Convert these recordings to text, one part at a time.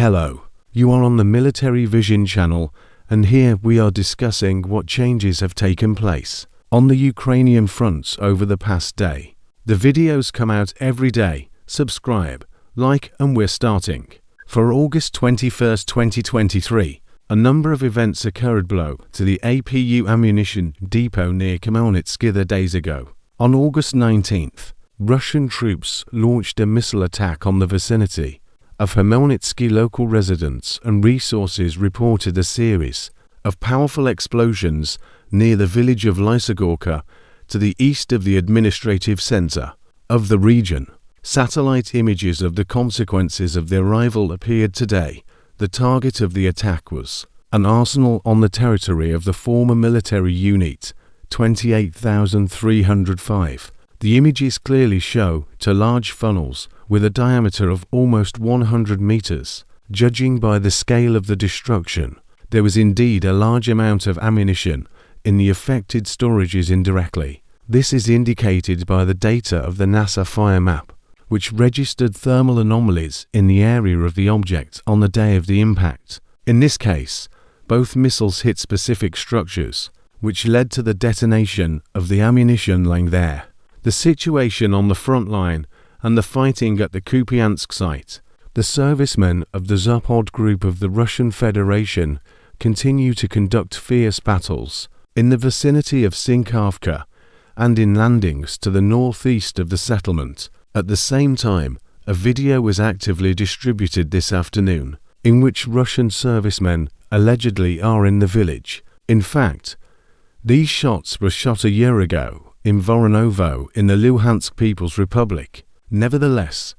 Hello, you are on the Military Vision channel, and here we are discussing what changes have taken place on the Ukrainian fronts over the past day. The videos come out every day. Subscribe, like, and we're starting. For August 21st, 2023, a number of events occurred below to the APU ammunition depot near Khmelnytskyi days ago. On August 19th, Russian troops launched a missile attack on the vicinity of Khmelnytskyi. Local residents and resources reported a series of powerful explosions near the village of Lysogorka to the east of the administrative center of the region. Satellite images of the consequences of the arrival appeared today. The target of the attack was an arsenal on the territory of the former military unit 28,305. The images clearly show two large funnels with a diameter of almost 100 meters. Judging by the scale of the destruction, there was indeed a large amount of ammunition in the affected storages indirectly. This is indicated by the data of the NASA fire map, which registered thermal anomalies in the area of the object on the day of the impact. In this case, both missiles hit specific structures, which led to the detonation of the ammunition lying there. The situation on the front line and the fighting at the Kupiansk site. The servicemen of the Zapad group of the Russian Federation continue to conduct fierce battles in the vicinity of Sinkhavka and in landings to the northeast of the settlement. At the same time, a video was actively distributed this afternoon in which Russian servicemen allegedly are in the village. In fact, these shots were shot a year ago in Voronovo in the Luhansk People's Republic. Nevertheless,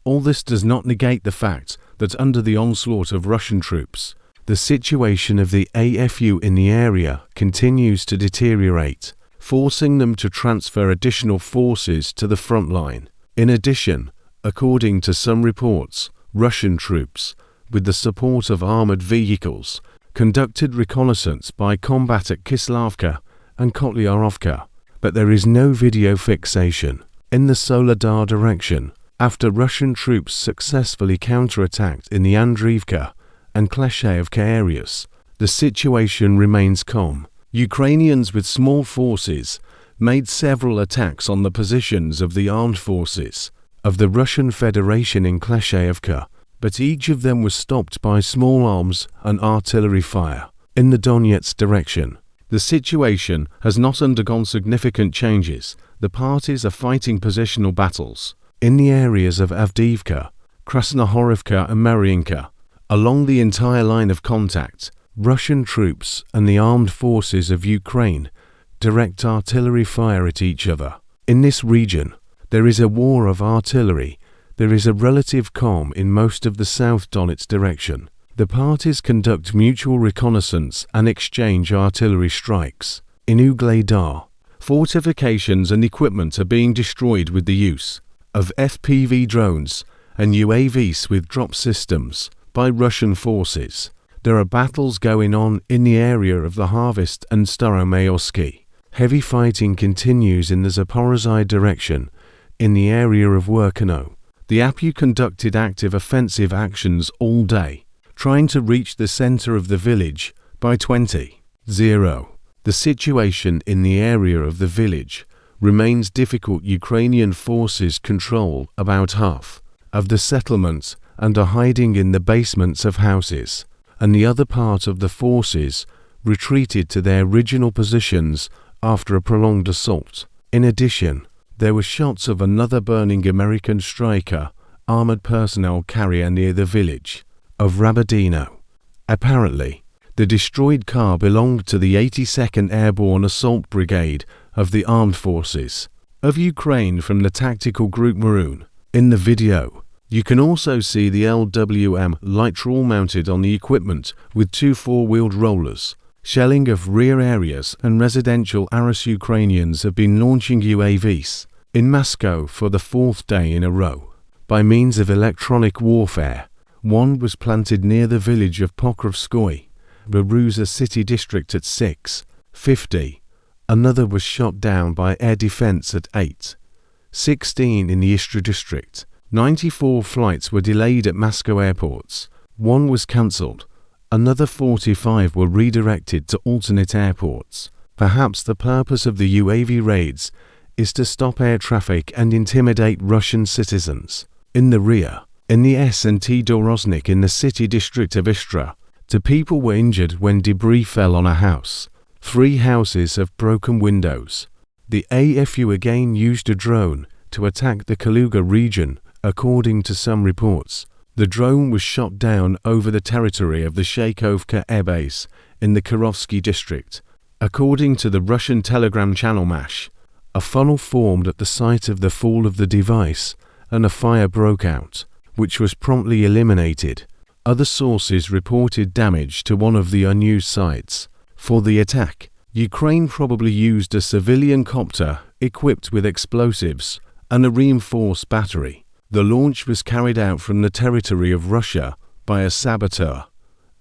all this does not negate the fact that under the onslaught of Russian troops, the situation of the AFU in the area continues to deteriorate, forcing them to transfer additional forces to the front line. In addition, according to some reports, Russian troops, with the support of armored vehicles, conducted reconnaissance by combat at Kislavka and Kotlyarovka, but there is no video fixation in the Soledar direction after Russian troops successfully counterattacked in the Andriivka and Kleshayevka areas. The situation remains calm. Ukrainians with small forces made several attacks on the positions of the armed forces of the Russian Federation in Kleshayevka, but each of them was stopped by small arms and artillery fire. In the Donetsk direction, the situation has not undergone significant changes. The parties are fighting positional battles in the areas of Avdiivka, Krasnohorivka and Mariinka. Along the entire line of contact, Russian troops and the armed forces of Ukraine direct artillery fire at each other. In this region, there is a war of artillery. There is a relative calm in most of the South Donetsk direction. The parties conduct mutual reconnaissance and exchange artillery strikes. In Ugledar, fortifications and equipment are being destroyed with the use of FPV drones and UAVs with drop systems by Russian forces. There are battles going on in the area of the Harvest and Staromayorsky. Heavy fighting continues in the Zaporozhye direction in the area of Werkano. The APU conducted active offensive actions all day, trying to reach the center of the village by 20:00. The situation in the area of the village remains difficult. Ukrainian forces control about half of the settlement and are hiding in the basements of houses, and the other part of the forces retreated to their original positions after a prolonged assault. In addition, there were shots of another burning American Stryker armored personnel carrier near the village of Rabadino. Apparently, the destroyed car belonged to the 82nd Airborne Assault Brigade of the Armed Forces of Ukraine from the tactical group Maroon. In the video, you can also see the LWM light trawl mounted on the equipment with two four-wheeled rollers. Shelling of rear areas and residential Aras. Ukrainians have been launching UAVs in Moscow for the fourth day in a row by means of electronic warfare. One was planted near the village of Pokrovskoy, Beruza city district at 6:50. Another was shot down by air defense at 8:16 in the Istra district. 94 flights were delayed at Moscow airports. one was cancelled. Another 45 were redirected to alternate airports. Perhaps the purpose of the UAV raids is to stop air traffic and intimidate Russian citizens. In the rear, in the S&T Dorozhnik in the city district of Istra, 2 people were injured when debris fell on a house. 3 houses have broken windows. The AFU again used a drone to attack the Kaluga region, according to some reports. The drone was shot down over the territory of the Shakovka Air Base in the Kirovsky district. According to the Russian telegram channel MASH, a funnel formed at the site of the fall of the device and a fire broke out, which was promptly eliminated. Other sources reported damage to one of the unused sites. For the attack, Ukraine probably used a civilian copter equipped with explosives and a reinforced battery. The launch was carried out from the territory of Russia by a saboteur.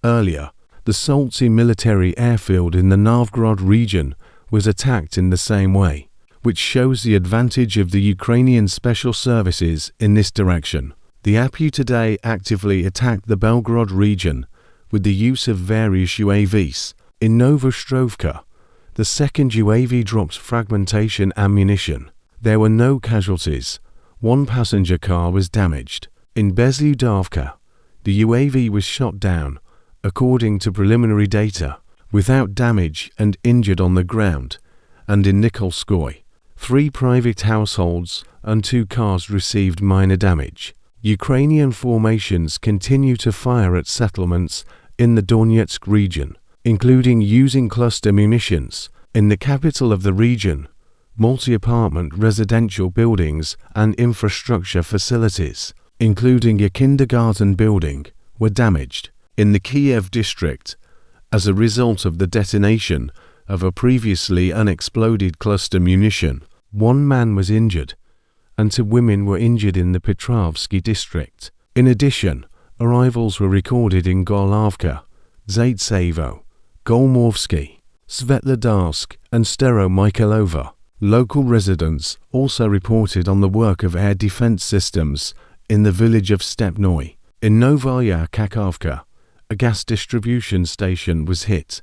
Earlier, the Soltsi military airfield in the Novgorod region was attacked in the same way, which shows the advantage of the Ukrainian special services in this direction. The APU today actively attacked the Belgorod region with the use of various UAVs. In Novostrovka, the second UAV dropped fragmentation ammunition. There were no casualties. 1 passenger car was damaged. In Bezlyudovka, the UAV was shot down, according to preliminary data, without damage and injured on the ground. And in Nikolskoye, 3 private households and 2 cars received minor damage. Ukrainian formations continue to fire at settlements in the Donetsk region, including using cluster munitions. In the capital of the region, multi-apartment residential buildings and infrastructure facilities, including a kindergarten building, were damaged. In the Kiev district, as a result of the detonation of a previously unexploded cluster munition, 1 man was injured, and 2 women were injured in the Petrovsky district. In addition, arrivals were recorded in Golovka, Zaitsevo, Golmovsky, Svetlodarsk, and Stero-Mikhailova. Local residents also reported on the work of air defense systems in the village of Stepnoy. In Novaya Kakhovka, a gas distribution station was hit,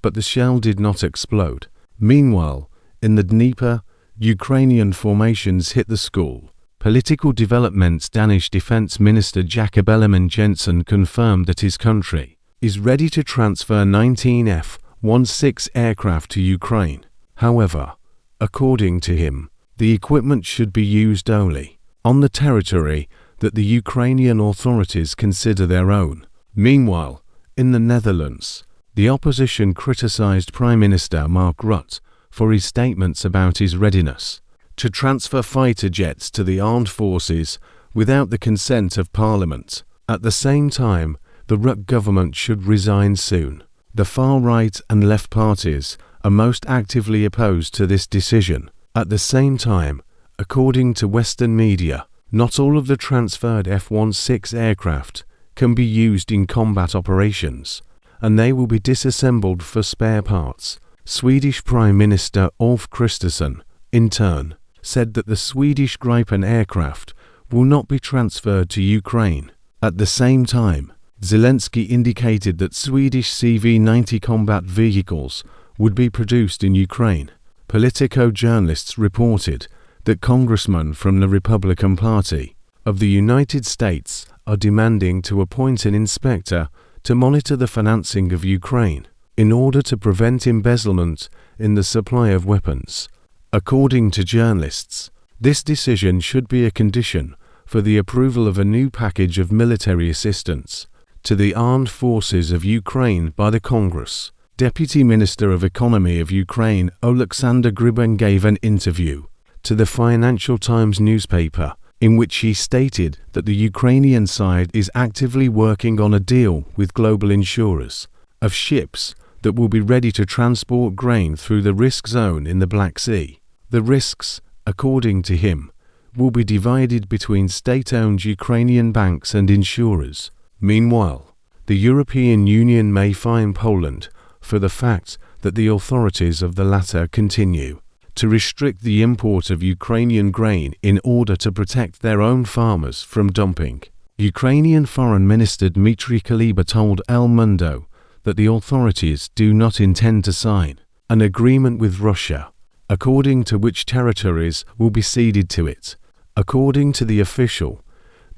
but the shell did not explode. Meanwhile, in the Dnieper, Ukrainian formations hit the school. Political developments. Danish Defense Minister Jakob Ellemann-Jensen confirmed that his country is ready to transfer 19 F-16 aircraft to Ukraine. However, according to him, the equipment should be used only on the territory that the Ukrainian authorities consider their own. Meanwhile, in the Netherlands, the opposition criticized Prime Minister Mark Rutte for his statements about his readiness to transfer fighter jets to the armed forces without the consent of Parliament. At the same time, the Rutte government should resign soon. The far-right and left parties are most actively opposed to this decision. At the same time, according to Western media, not all of the transferred F-16 aircraft can be used in combat operations, and they will be disassembled for spare parts. Swedish Prime Minister Ulf Kristersson, in turn, said that the Swedish Gripen aircraft will not be transferred to Ukraine. At the same time, Zelensky indicated that Swedish CV-90 combat vehicles would be produced in Ukraine. Politico journalists reported that congressmen from the Republican Party of the United States are demanding to appoint an inspector to monitor the financing of Ukraine in order to prevent embezzlement in the supply of weapons. According to journalists, this decision should be a condition for the approval of a new package of military assistance to the armed forces of Ukraine by the Congress. Deputy Minister of Economy of Ukraine Oleksandr Griban gave an interview to the Financial Times newspaper in which he stated that the Ukrainian side is actively working on a deal with global insurers of ships that will be ready to transport grain through the risk zone in the Black Sea. The risks, according to him, will be divided between state-owned Ukrainian banks and insurers. Meanwhile, the European Union may fine Poland for the fact that the authorities of the latter continue to restrict the import of Ukrainian grain in order to protect their own farmers from dumping. Ukrainian Foreign Minister Dmitry Kuleba told El Mundo that the authorities do not intend to sign an agreement with Russia, according to which territories will be ceded to it. According to the official,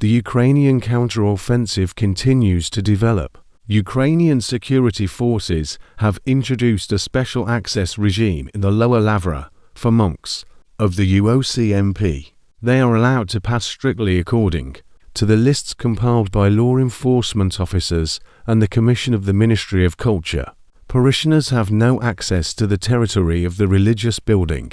the Ukrainian counter-offensive continues to develop. Ukrainian security forces have introduced a special access regime in the Lower Lavra for monks of the UOCMP. They are allowed to pass strictly according to the lists compiled by law enforcement officers and the Commission of the Ministry of Culture. Parishioners have no access to the territory of the religious building.